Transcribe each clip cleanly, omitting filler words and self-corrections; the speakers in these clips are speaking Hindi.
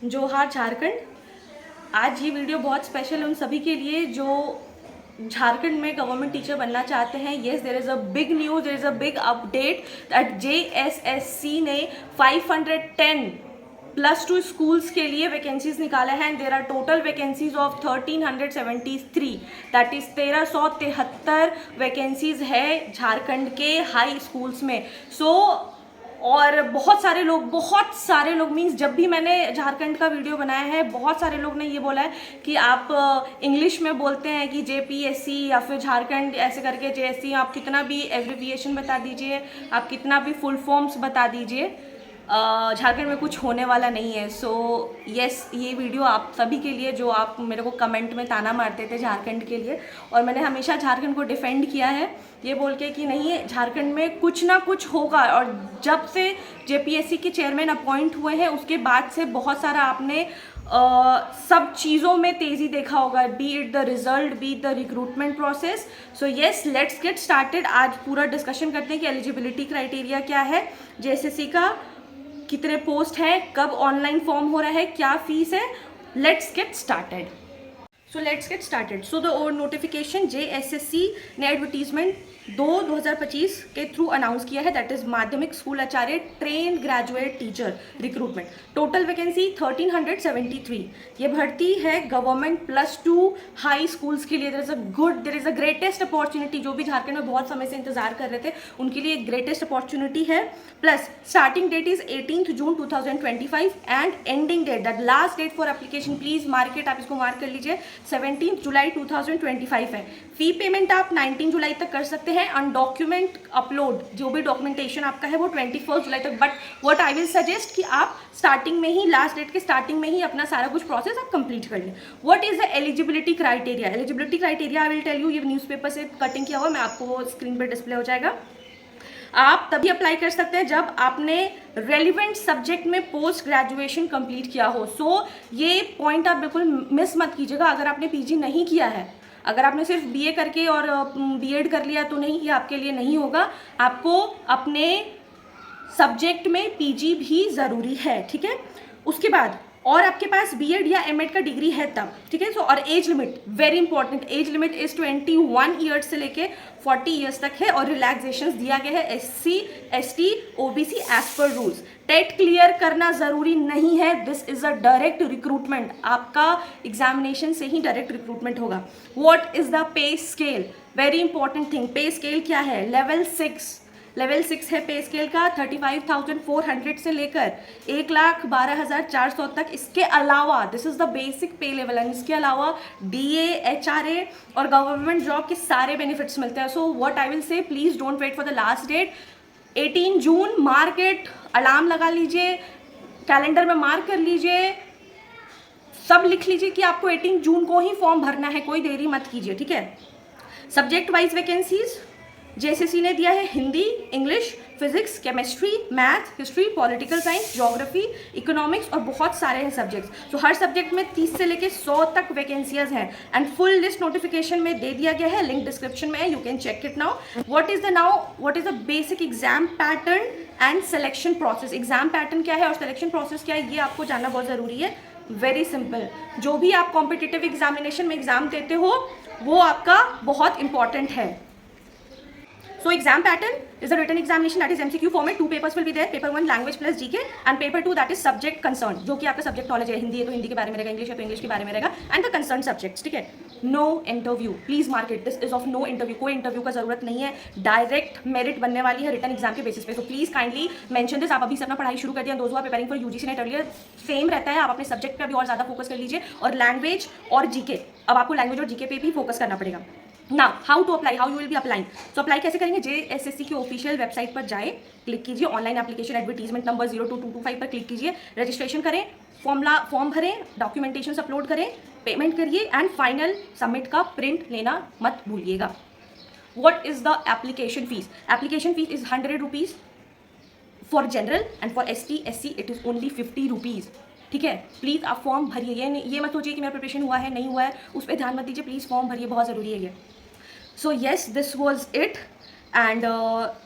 जोहार झारखंड। आज ये वीडियो बहुत स्पेशल उन सभी के लिए जो झारखंड में गवर्नमेंट टीचर बनना चाहते हैं। Yes, there is a big news, there is a big update that JSSC ने 510 +2 स्कूल्स के लिए वैकेंसीज निकाला है and there are total vacancies of 1373, that is 1373 vacancies है झारखंड के हाई स्कूल्स में। और बहुत सारे लोग मीन्स जब भी मैंने झारखंड का वीडियो बनाया है बहुत सारे लोग ने ये बोला है कि आप इंग्लिश में बोलते हैं कि JPSC या फिर झारखंड ऐसे करके JSC, आप कितना भी एब्रिविएशन बता दीजिए, आप कितना भी फुल फॉर्म्स बता दीजिए, झारखंड में कुछ होने वाला नहीं है। सो यस, ये वीडियो आप सभी के लिए जो आप मेरे को कमेंट में ताना मारते थे झारखंड के लिए, और मैंने हमेशा झारखंड को डिफेंड किया है ये बोल के कि नहीं, झारखंड में कुछ ना कुछ होगा। और जब से JPSC के चेयरमैन अपॉइंट हुए हैं उसके बाद से बहुत सारा आपने सब चीज़ों में तेज़ी देखा होगा, B it the result, be the recruitment process. So yes, let's get started. आज पूरा डिस्कशन करते हैं कि एलिजिबिलिटी क्राइटेरिया क्या है, JSSC का कितने पोस्ट है, कब ऑनलाइन फॉर्म हो रहा है, क्या फीस है। Let's get started. So the notification JSSC ने एडवर्टीजमेंट 2025 के थ्रू अनाउंस किया है, दैट इज माध्यमिक स्कूल आचार्य train graduate teacher recruitment. Total vacancy 1373। ये भर्ती है गवर्नमेंट +2 हाई स्कूल्स के लिए। There is a greatest opportunity. जो भी झारखंड में बहुत समय से इंतजार कर रहे थे उनके लिए ग्रेटेस्ट अपॉर्चुनिटी है। Plus starting date is 18 June 2025 and ending date, that last date for application, please mark it, आप इसको मार्क कर लीजिए, 17 जुलाई 2025 है। फी पेमेंट आप 19 जुलाई तक कर सकते हैं। ऑन डॉक्यूमेंट अपलोड, जो भी डॉक्यूमेंटेशन आपका है वो 21 जुलाई तक। But what I will suggest कि आप स्टार्टिंग में ही, लास्ट डेट के स्टार्टिंग में ही अपना सारा कुछ प्रोसेस आप कंप्लीट कर लें। What is the eligibility criteria? Eligibility criteria I will tell you, ये न्यूज़पेपर से कटिंग किया हुआ, मैं आपको वो स्क्रीन पर डिस्प्ले हो जाएगा। आप तभी अप्लाई कर सकते हैं जब आपने रेलिवेंट सब्जेक्ट में पोस्ट ग्रेजुएशन कंप्लीट किया हो। सो ये पॉइंट आप बिल्कुल मिस मत कीजिएगा। अगर आपने PG नहीं किया है, अगर आपने सिर्फ BA करके और B.Ed कर लिया तो नहीं, ये आपके लिए नहीं होगा। आपको अपने सब्जेक्ट में PG भी ज़रूरी है, ठीक है। उसके बाद और आपके पास B.Ed या M.Ed का डिग्री है तब, ठीक है। सो और age limit, very important, age limit is 21 years से लेके 40 ईयर्स तक है। और रिलैक्सेशन दिया गया है SC ST OBC as per rules. TET clear करना ज़रूरी नहीं है, this is a direct recruitment, आपका एग्जामिनेशन से ही डायरेक्ट रिक्रूटमेंट होगा। What is the pay scale? Very important thing, pay scale क्या है? लेवल 6 है पे स्केल का, 35,400 से लेकर 1,12,400 तक। इसके अलावा this is the basic pay level, and इसके अलावा DA HRA और गवर्नमेंट जॉब के सारे बेनिफिट्स मिलते हैं। So what I will say, please don't wait for the last date, 18 June mark it, alarm लगा लीजिए, कैलेंडर में मार्क कर लीजिए, सब लिख लीजिए कि आपको 18 जून को ही फॉर्म भरना है, कोई देरी मत कीजिए, ठीक है। सब्जेक्ट वाइज वैकेंसीज JSSC ने दिया है Hindi, English, physics, chemistry, math, history, political science, geography, economics और बहुत सारे हैं सब्जेक्ट्स। तो हर सब्जेक्ट में 30 से लेके 100 तक वैकेंसीज हैं एंड फुल लिस्ट नोटिफिकेशन में दे दिया गया है, लिंक डिस्क्रिप्शन में है, you can check it now. What is the basic exam pattern and selection process? Exam pattern क्या है और सिलेक्शन प्रोसेस क्या है, ये आपको जानना बहुत ज़रूरी है। वेरी सिंपल, जो भी आप कॉम्पिटिटिव एग्जामिनेशन में एग्जाम देते हो वो आपका बहुत इंपॉर्टेंट है। So exam pattern is a written examination, that is MCQ format. 2 papers will be there. Paper 1 language plus GK and paper 2 that is subject concerned, जो कि आपका सब्जेक्ट नॉलेज है। हिंदी है तो हिंदी के बारे में रहेगा, इंग्लिश है तो इंग्लिश के बारे में रहेगा, एंड द कंसर्न सब्जेक्ट्स, ठीक है। No interview, please mark it, this is of no interview, कोई इंटरव्यू का जरूरत नहीं है, डायरेक्ट मेरिट बनने वाली है रिटर्न एग्जाम के बेसिस पे। So please kindly mention this. आप अभी से अपना पढ़ाई शुरू कर दिया, दोस्तों preparing for UGC net earlier, same रहता है, आप अपने सब्जेक्ट पे अभी और ज्यादा फोकस कर लीजिए। और लैंग्वेज और GK, अब आपको लैंग्वेज और GK पे भी फोकस करना पड़ेगा। ना how to apply, how you will be applying. So apply कैसे करेंगे? JSSC की ऑफिशियल वेबसाइट पर जाए, क्लिक कीजिए, ऑनलाइन एप्लीकेशन एडवर्टीजमेंट नंबर 02225 पर क्लिक कीजिए, रजिस्ट्रेशन करें, फॉर्म भरें, डॉक्यूमेंटेशन अपलोड करें, पेमेंट करिए एंड फाइनल सबमिट का प्रिंट लेना मत भूलिएगा। What is the application fees? Application fees is 100 rupees for general and for ST SC it is only 50 rupees, ठीक है। प्लीज़ आप फॉर्म भरिए, ये मत सोचिए कि मेरा प्रिपरेशन हुआ है नहीं हुआ है, उस पर ध्यान मत दीजिए, प्लीज़ फॉर्म भरिए, बहुत ज़रूरी है ये। सो yes, this was it. And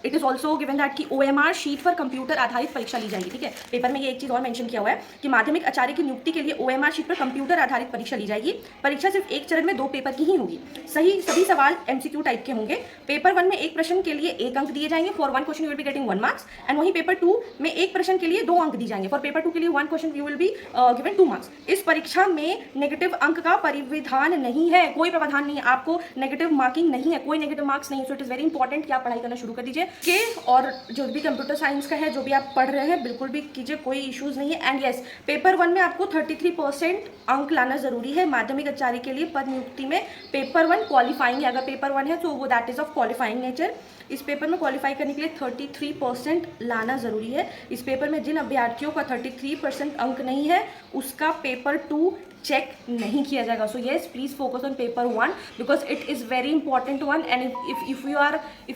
it is also given that कि OMR शीट पर कंप्यूटर आधारित परीक्षा ली जाएगी, ठीक है। पेपर में ये एक चीज़ और मेंशन किया हुआ है कि माध्यमिक आचार्य की नियुक्ति के लिए OMR शीट पर कंप्यूटर आधारित परीक्षा ली जाएगी। परीक्षा सिर्फ एक चरण में 2 पेपर की ही होगी। सभी सवाल MCQ टाइप के होंगे। पेपर 1 में एक प्रश्न के लिए 1 अंक दिए जाएंगे, for 1 question you will be getting 1 marks, and वहीं पेपर 2 में एक प्रश्न के लिए 2 अंक दिए जाएंगे, फॉर पेपर 2 के लिए 1 question you will be given 2 marks. इस परीक्षा में नेगेटिव अंक का परिविधान नहीं है, कोई प्रावधान नहीं है, आपको नेगेटिव मार्किंग नहीं है, कोई नेगेटिव मार्क्स नहीं है। So it is very important कि आप पढ़ाई करना शुरू कर दीजिए के, और जो भी कंप्यूटर साइंस का है, जो भी आप पढ़ रहे हैं, बिल्कुल भी कीजिए, कोई इश्यूज़ नहीं है। एंड येस, पेपर 1 में आपको 33% अंक लाना जरूरी है माध्यमिक आचार्य के लिए पद नियुक्ति में। पेपर 1 क्वालिफाइंग है, अगर पेपर 1 है तो वो that is of qualifying nature. इस पेपर में क्वालिफाई करने के लिए 33% लाना ज़रूरी है। इस पेपर में जिन अभ्यर्थियों का 33% अंक नहीं है, उसका पेपर 2 चेक नहीं किया जाएगा। So yes, please focus on paper 1 because it is very important one, and if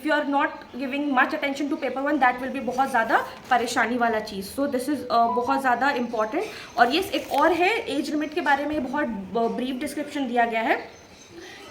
you are not giving much attention to paper 1, that will be बहुत ज़्यादा परेशानी वाला चीज़। सो दिस इज़ बहुत ज़्यादा इंपॉर्टेंट। और येस, एक और है, एज लिमिट के बारे में बहुत ब्रीफ डिस्क्रिप्शन दिया गया है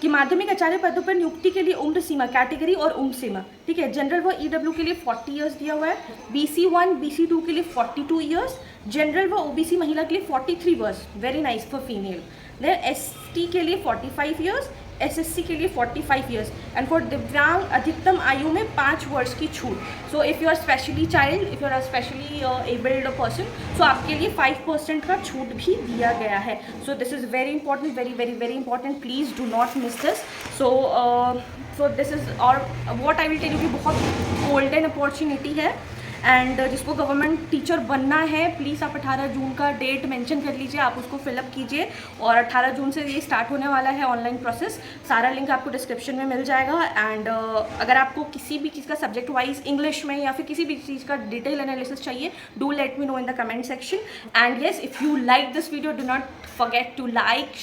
कि माध्यमिक आचार्य पदों पर नियुक्ति के लिए उम्र सीमा, कैटेगरी और उम्र सीमा, ठीक है। जनरल व EW के लिए 40 ईयर्स दिया हुआ है, BC1 BC2 के लिए 42 ईयर्स, जनरल व OBC महिला के लिए 43 years, very nice for female. Then ST के लिए 45 ईयर्स, SSC के लिए 45 ईयर्स, एंड फॉर दिव्यांग अधिकतम आयु में 5 वर्ष की छूट। So if you are specially child, if you are specially abled person, so आपके लिए 5% का छूट भी दिया गया है। So this is very important, very very very important, please do not miss this. So this is, और what I will tell you कि बहुत गोल्डन अपॉर्चुनिटी है, एंड जिसको गवर्नमेंट टीचर बनना है, प्लीज़ आप 18 जून का डेट मेंशन कर लीजिए, आप उसको फिलअप कीजिए। और 18 जून से ये स्टार्ट होने वाला है ऑनलाइन प्रोसेस। सारा लिंक आपको डिस्क्रिप्शन में मिल जाएगा। एंड अगर आपको किसी भी चीज़ का सब्जेक्ट वाइज इंग्लिश में या फिर किसी भी चीज़ का डिटेल एनालिसिस चाहिए, do let me know in the comment section. And yes, if you like this video, do not forget to like,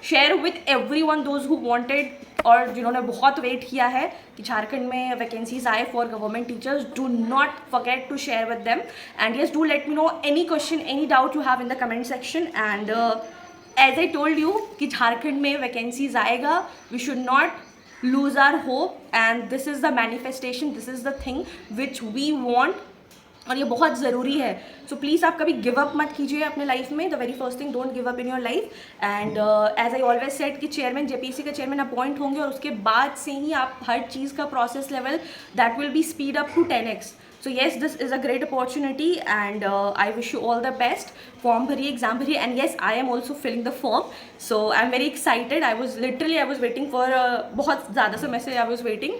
share with everyone those who wanted, और जिन्होंने बहुत वेट किया है कि झारखंड में वैकेंसीज आए for government teachers, do not forget to share with them. And yes, do let me know any question, any doubt you have in the comment section. And as I told you कि झारखंड में वैकेंसीज आएगा, we should not lose our hope, and this is the manifestation, this is the thing which we want, और ये बहुत ज़रूरी है। सो प्लीज़ आप कभी गिव अप मत कीजिए अपने लाइफ में। The very first thing, don't give up in your life. And as I always said कि चेयरमैन, JPSC के चेयरमैन अपॉइंट होंगे, और उसके बाद से ही आप हर चीज़ का process level that will be speed up to 10x। So yes, this is a great opportunity, and I wish you all the best. Form भरिए, एग्जाम भरिए, and yes, I am also filling the form. So I am very excited. I was waiting for बहुत ज़्यादा समय से I was waiting.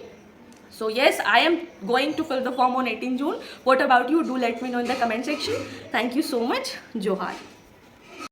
So yes, I am going to fill the form on 18 June. What about you? Do let me know in the comment section. Thank you so much. Johar.